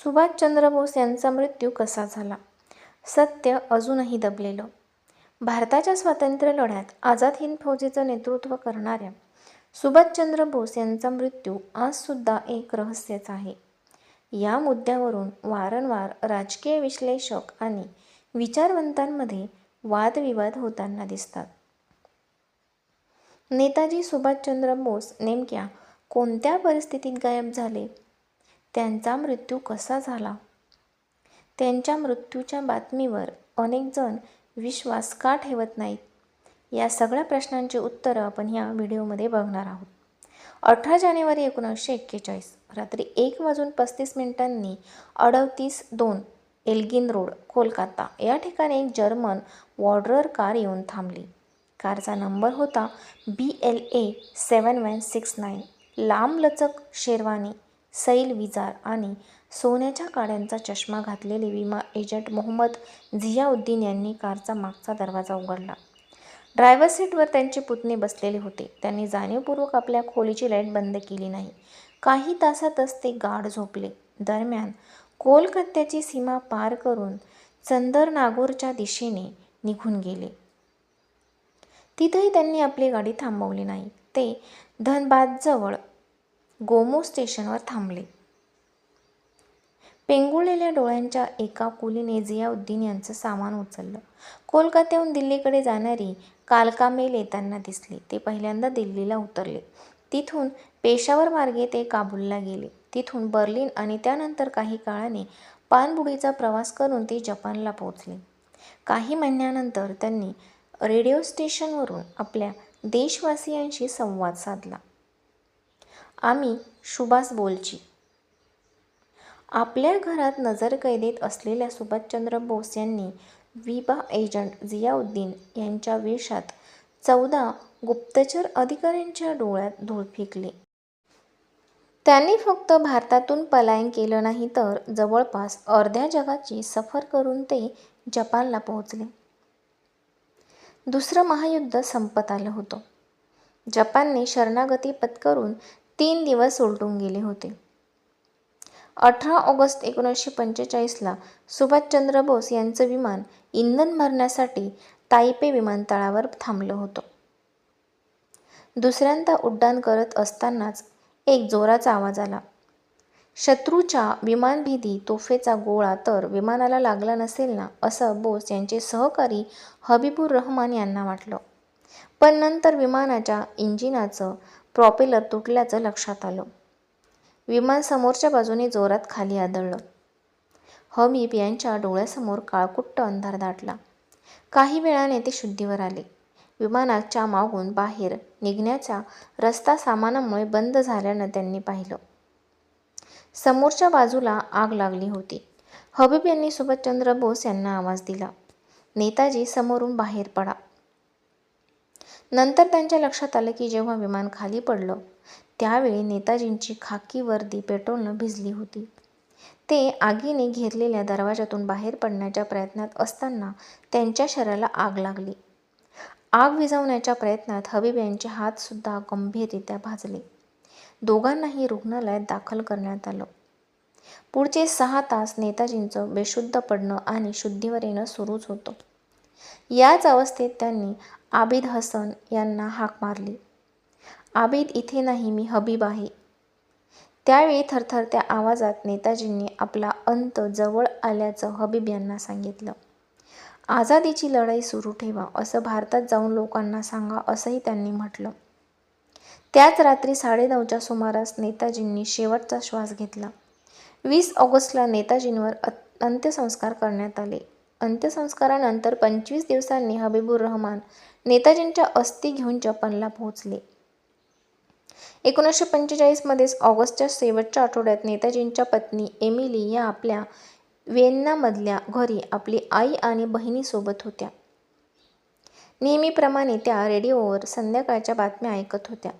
सुभाषचंद्र बोस यांचा मृत्यू कसा झाला? सत्य अजूनही दबलेलं. भारताच्या स्वातंत्र्य लढ्यात आझाद हिंद फौजेचं नेतृत्व करणाऱ्या सुभाषचंद्र बोस यांचा मृत्यू आजसुद्धा एक रहस्यच आहे. या मुद्द्यावरून वारंवार राजकीय विश्लेषक आणि विचारवंतांमध्ये वादविवाद होताना दिसतात. नेताजी सुभाषचंद्र बोस नेमक्या कोणत्या परिस्थितीत गायब झाले? त्यांचा मृत्यू कसा झाला? त्यांच्या मृत्यूच्या बातमीवर अनेक जण विश्वास का ठेवत नाहीत? या सगळ्या प्रश्नांची उत्तरं आपण या व्हिडिओमध्ये बघणार आहोत. 18 जानेवारी 1941 रात्री 1:35 38-2 एल्गिन रोड, कोलकाता या ठिकाणी एक जर्मन वॉर्डर कार येऊन थांबली. कारचा नंबर होता BLA 7169. लांबलचक शेरवानी, सैल विजार आणि सोन्याच्या काड्यांचा चष्मा घातलेले विमा एजंट मोहम्मद झियाउद्दीन यांनी कारचा मागचा दरवाजा उघडला. ड्रायव्हर सीटवर त्यांचे पुतणे बसलेले होते. त्यांनी जाणीवपूर्वक आपल्या खोलीची लाईट बंद केली नाही. काही तासातच ते गाढ झोपले. दरम्यान कोलकात्याची सीमा पार करून चंदरनागोरच्या दिशेने निघून गेले. तिथेही त्यांनी आपली गाडी थांबवली नाही. ते धनबादजवळ गोमो स्टेशनवर थांबले. पेंगुळलेल्या डोळ्यांच्या एका कुलीने झियाउद्दीन यांचं सामान उचललं. कोलकात्याहून दिल्लीकडे जाणारी कालका मेल येताना दिसली. ते पहिल्यांदा दिल्लीला उतरले. तिथून पेशावर मार्गे ते काबूलला गेले. तिथून बर्लिन आणि त्यानंतर काही काळाने पाणबुडीचा प्रवास करून ते जपानला पोहोचले. काही महिन्यानंतर त्यांनी रेडिओ स्टेशनवरून आपल्या देशवासियांशी संवाद साधला. आम्ही सुभाष बोलची. आपल्या घरात नजरकैदेत असलेल्या सुभाषचंद्र बोस यांनी विमा एजंट झियाउद्दीन यांच्या वेशात 14 गुप्तचर अधिकाऱ्यांच्या डोळ्यात धूळ फेकली. त्यांनी फक्त भारतातून पलायन केलं नाही तर जवळपास अर्ध्या जगाची सफर करून ते जपानला पोहोचले. दुसरं महायुद्ध संपत आलं होतं. जपानने शरणागती पत्करून 3 दिवस उलटून गेले होते. 18 ऑगस्ट 1945 सुभाषचंद्र बोस यांचं विमान इंधन भरण्यासाठी ताइपे विमानतळावर थांबलं होतं. दुसऱ्यांदा उड्डाण करत असतानाच एक जोराचा आवाज आला. शत्रूच्या विमानभेदी तोफेचा गोळा तर विमानाला लागला नसेल ना, असं बोस यांचे सहकारी हबीबुर रहमान यांना वाटलं. पण नंतर विमानाच्या इंजिनाचं प्रॉपेलर तुटल्याचं लक्षात आलं. विमान समोरच्या बाजूने जोरात खाली आदळलं. हबीब यांच्या डोळ्यासमोर काळकुट्ट अंधार दाटला. काही वेळाने ते शुद्धीवर आले. विमानाच्या मागून बाहेर निघण्याचा रस्ता सामानामुळे बंद झाल्यानं त्यांनी पाहिलं. समोरच्या बाजूला आग लागली होती. हबीब यांनी सुभाषचंद्र बोस यांना आवाज दिला, नेताजी समोरून बाहेर पडा. नंतर त्यांच्या लक्षात आलं की जेव्हा विमान खाली पडलं त्यावेळी नेताजींची खाकी वर्दी पेट्रोलनं भिजली होती. ते आगीने घेरलेल्या दरवाजातून बाहेर पडण्याच्या प्रयत्नात असताना त्यांच्या शरीराला आग लागली. आग विझवण्याच्या प्रयत्नात हबीब यांचे हातसुद्धा गंभीररित्या भाजले. दोघांनाही रुग्णालयात दाखल करण्यात आलं. पुढचे 6 तास नेताजींचं बेशुद्ध पडणं आणि शुद्धीवर येणं सुरूच होतं. याच अवस्थेत त्यांनी आबिद हसन यांना हाक मारली. आबिद इथे नाही, मी हबीब आहे. त्यावेळी थरथरत्या आवाजात नेताजींनी आपला अंत जवळ आल्याचं हबीब यांना सांगितलं. आझादीची लढाई सुरू ठेवा, असं भारतात जाऊन लोकांना सांगा, असंही त्यांनी म्हटलं. त्याच रात्री 9:30च्या सुमारास नेताजींनी शेवटचा श्वास घेतला. 20 ऑगस्टला नेताजींवर अंत्यसंस्कार करण्यात आले. अंत्यसंस्कारानंतर 25 दिवसांनी हबीबुर रहमान नेताजींच्या अस्थी घेऊन जपानला पोहोचले. 1945 ऑगस्टच्या शेवटच्या आठवड्यात नेताजींच्या पत्नी एमिली या आपल्या व्हिएन्नामधल्या घरी आपली आई आणि बहिणीसोबत होत्या. नेहमीप्रमाणे त्या रेडिओवर संध्याकाळच्या बातम्या ऐकत होत्या.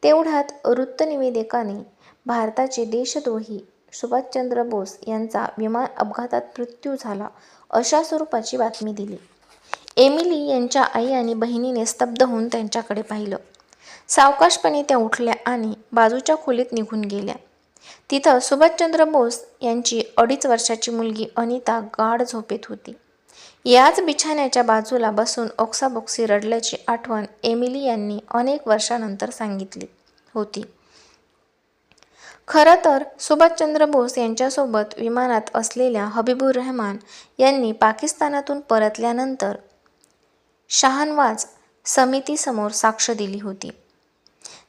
तेवढ्यात वृत्तनिवेदिकाने भारताचे देशद्रोही सुभाषचंद्र बोस यांचा विमान अपघातात मृत्यू झाला अशा स्वरूपाची बातमी दिली. एमिली यांच्या आई आणि बहिणीने स्तब्ध होऊन त्यांच्याकडे पाहिलं. सावकाशपणे त्या उठल्या आणि बाजूच्या खोलीत निघून गेल्या. तिथं सुभाषचंद्र बोस यांची 2.5 वर्षाची मुलगी अनिता गाढ झोपेत होती. याच बिछाण्याच्या बाजूला बसून ओक्साबोक्शी रडल्याची आठवण एमिली यांनी अनेक वर्षानंतर सांगितली होती. खरं तर सुभाषचंद्र बोस यांच्यासोबत विमानात असलेल्या हबीबुर रहमान यांनी पाकिस्तानातून परतल्यानंतर शहानवाज समितीसमोर साक्ष दिली होती.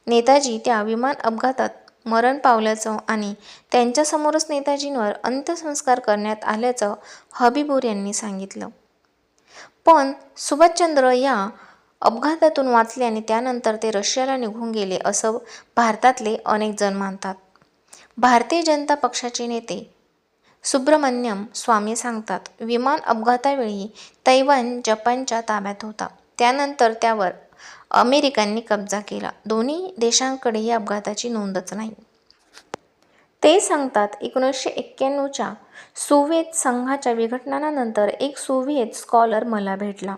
नेताजी त्या विमान अपघातात मरण पावल्याचं आणि त्यांच्यासमोरच नेताजींवर अंत्यसंस्कार करण्यात आल्याचं हबीबुर यांनी सांगितलं. पण सुभाषचंद्र या अपघातातून वाचले आणि त्यानंतर ते रशियाला निघून गेले असं भारतातले अनेक जण मानतात. भारतीय जनता पक्षाचे नेते सुब्रमण्यम स्वामी सांगतात, विमान अपघातावेळी तैवान जपानच्या ताब्यात होता. त्यानंतर त्यावर अमेरिकांनी कब्जा केला. दोन्ही देशांकडे या अपघाताची नोंदच नाही. ते सांगतात, 1991च्या सोव्हिएत संघाच्या विघटनानंतर एक सोव्हिएत स्कॉलर मला भेटला.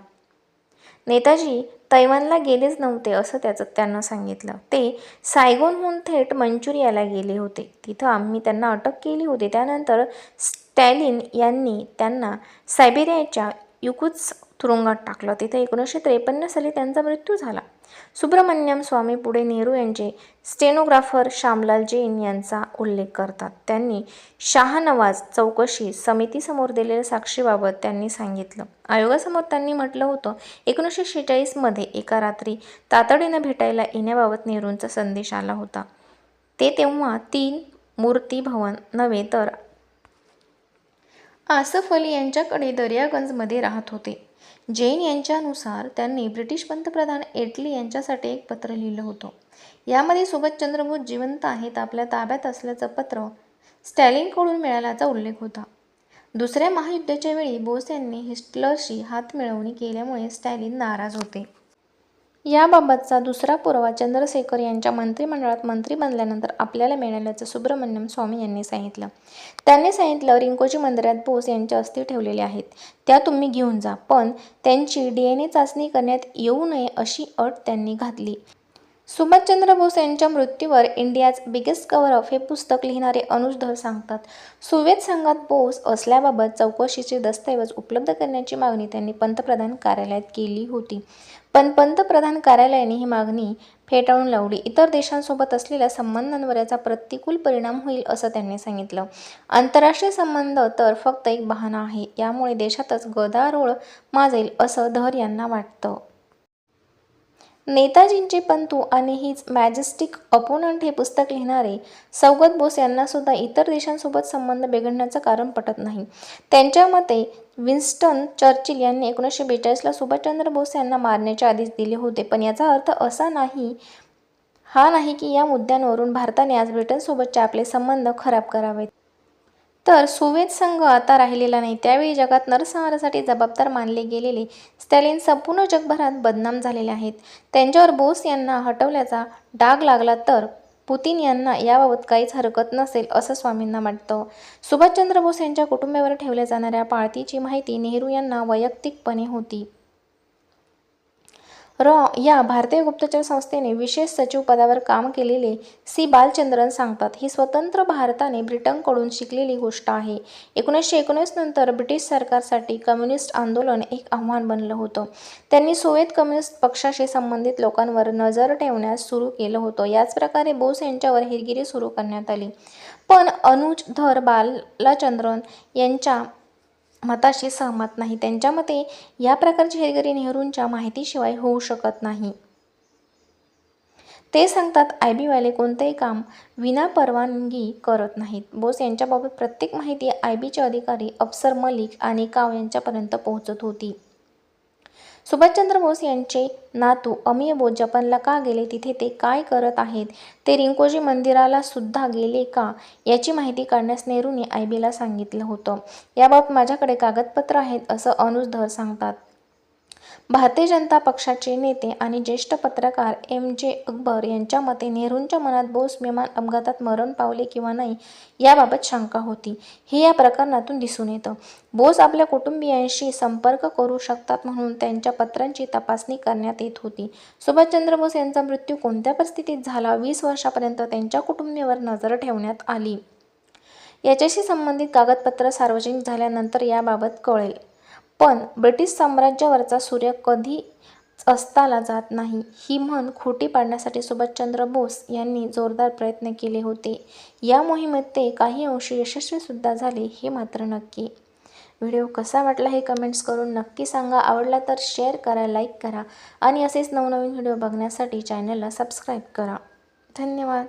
नेताजी तैवानला गेलेच नव्हते असं त्यांना सांगितलं. ते सायगोनहून थेट मंचुरियाला गेले होते. तिथं आम्ही त्यांना अटक केली होती. त्यानंतर स्टॅलिन यांनी त्यांना सायबेरियाच्या युकुत्स्क तुरुंगात टाकलं. तिथे 1953 साली त्यांचा मृत्यू झाला. सुब्रमण्यम स्वामी पुढे नेहरू यांचे स्टेनोग्राफर श्यामलाल जैन यांचा उल्लेख करतात. त्यांनी शहानवाज चौकशी समितीसमोर दिलेल्या साक्षीबाबत त्यांनी सांगितलं. आयोगासमोर त्यांनी म्हटलं होतं, 1946 मध्ये एका रात्री तातडीनं भेटायला येण्याबाबत नेहरूंचा संदेश आला होता. ते तेव्हा 3 मूर्ती भवन नव्हे तर आसफ अली यांच्याकडे दर्यागंजमध्ये राहत होते. जैन यांच्यानुसार त्यांनी ब्रिटिश पंतप्रधान एटली यांच्यासाठी एक पत्र लिहिलं होतं. यामध्ये सुभाषचंद्र बोस जिवंत आहेत, आपल्या ताब्यात असल्याचं पत्र स्टॅलिनकडून मिळाल्याचा उल्लेख होता. दुसऱ्या महायुद्धाच्या वेळी बोस यांनी हिटलरशी हातमिळवणी केल्यामुळे स्टॅलिन नाराज होते. याबाबतचा दुसरा पुरावा चंद्रशेखर यांच्या मंत्रिमंडळात मंत्री बनल्यानंतर आपल्याला मिळाल्याचं सुब्रमण्यम स्वामी यांनी सांगितलं. त्यांनी सांगितलं, रिंकोजी मंदिरात बोस यांच्या अस्थी ठेवलेल्या आहेत, त्या तुम्ही घेऊन जा, पण त्यांची DNA चाचणी करण्यात येऊ नये अशी अट त्यांनी घातली. सुभाषचंद्र बोस यांच्या मृत्यूवर इंडियाज बिगेस्ट कव्हर अप हे पुस्तक लिहिणारे अनुज धर सांगतात, सोव्हिएत संघात बोस असल्याबाबत चौकशीचे दस्तऐवज उपलब्ध करण्याची मागणी त्यांनी पंतप्रधान कार्यालयात केली होती. पण पंतप्रधान कार्यालयाने ही मागणी फेटाळून लावली. इतर देशांसोबत असलेल्या संबंधांवर याचा प्रतिकूल परिणाम होईल असं त्यांनी सांगितलं. आंतरराष्ट्रीय संबंध तर फक्त एक बहाणा आहे. यामुळे देशातच गदारोळ माजेल असं धर यांना वाटतं. नेताजींचे पंतू आणि हिज मॅजेस्टिक अपोनंट हे पुस्तक लिहिणारे सौगत बोस यांना सुद्धा इतर देशांसोबत संबंध बिघडण्याचं कारण पटत नाही. त्यांच्या मते विन्स्टन चर्चिल यांनी 1942ला सुभाषचंद्र बोस यांना मारण्याचे आदेश दिले होते. पण याचा अर्थ असा हा नाही की या मुद्द्यांवरून भारताने आज ब्रिटनसोबतचे आपले संबंध खराब करावेत. तर सोव्हिएत संघ आता राहिलेला नाही. त्यावेळी जगात नरसंहारासाठी जबाबदार मानले गेलेले स्टॅलिन संपूर्ण जगभरात बदनाम झालेले आहेत. त्यांच्यावर बोस यांना हटवल्याचा डाग लागला तर पुतिन यांना याबाबत काहीच हरकत नसेल असं स्वामींना वाटतं. सुभाषचंद्र बोस यांच्या कुटुंबावर ठेवल्या जाणाऱ्या पाळतीची माहिती नेहरू यांना वैयक्तिकपणे होती. या भारतीय गुप्तचर संस्थेने विशेष सचिव पदावर काम केलेले सी बालचंद्रन सांगतात, ही स्वतंत्र भारताने ब्रिटनकडून शिकलेली गोष्ट आहे. 1919 नंतर ब्रिटिश सरकारसाठी कम्युनिस्ट आंदोलन एक आव्हान बनलं होतं. त्यांनी सोव्हिएत कम्युनिस्ट पक्षाशी संबंधित लोकांवर नजर ठेवण्यास सुरू केलं होतं. याच प्रकारे बोस यांच्यावर हेरगिरी सुरू करण्यात आली. पण अनुज धर बालचंद्रन यांच्या मताशी सहमत नाही. त्यांच्या मते या प्रकारची हेरगिरी नेहरूंच्या माहितीशिवाय होऊ शकत नाही. ते सांगतात, IB वाले कोणतेही काम विनापरवानगी करत नाहीत. बोस यांच्याबाबत प्रत्येक माहिती IBचे अधिकारी अफसर मलिक आणि काव यांच्यापर्यंत पोहोचत होती. सुभाषचंद्र बोस यांचे नातू अमिय बोस जपानला का गेले, तिथे ते काय करत आहेत, ते रिंकोजी मंदिराला सुद्धा गेले का, याची माहिती काढण्यास नेहरूंनी IBला सांगितलं होतं. याबाबत माझ्याकडे कागदपत्र आहेत असं अनुज धर सांगतात. भारतीय जनता पक्षाचे नेते आणि ज्येष्ठ पत्रकार M.J. अकबर यांच्या मते नेहरूंच्या मनात बोस विमान अपघातात मरण पावले किंवा नाही याबाबत शंका होती. हे या प्रकरणातून दिसून येतं. बोस आपल्या कुटुंबियांशी संपर्क करू शकतात म्हणून त्यांच्या पत्रांची तपासणी करण्यात येत होती. सुभाषचंद्र बोस यांचा मृत्यू कोणत्या परिस्थितीत झाला 20 वर्षांपर्यंत त्यांच्या कुटुंबियांवर नजर ठेवण्यात आली. याच्याशी संबंधित कागदपत्र सार्वजनिक झाल्यानंतर याबाबत कळेल. पण ब्रिटिश साम्राज्यावरचा सूर्य कधीच अस्ताला जात नाही ही म्हण खोटी पाडण्यासाठी सुभाषचंद्र बोस यांनी जोरदार प्रयत्न केले होते. या मोहिमेत ते काही अंशी यशस्वीसुद्धा झाले हे मात्र नक्की. व्हिडिओ कसा वाटला हे कमेंट्स करून नक्की सांगा. आवडला तर शेअर करा, लाईक करा आणि असेच नवनवीन व्हिडिओ बघण्यासाठी चॅनलला सबस्क्राईब करा. धन्यवाद.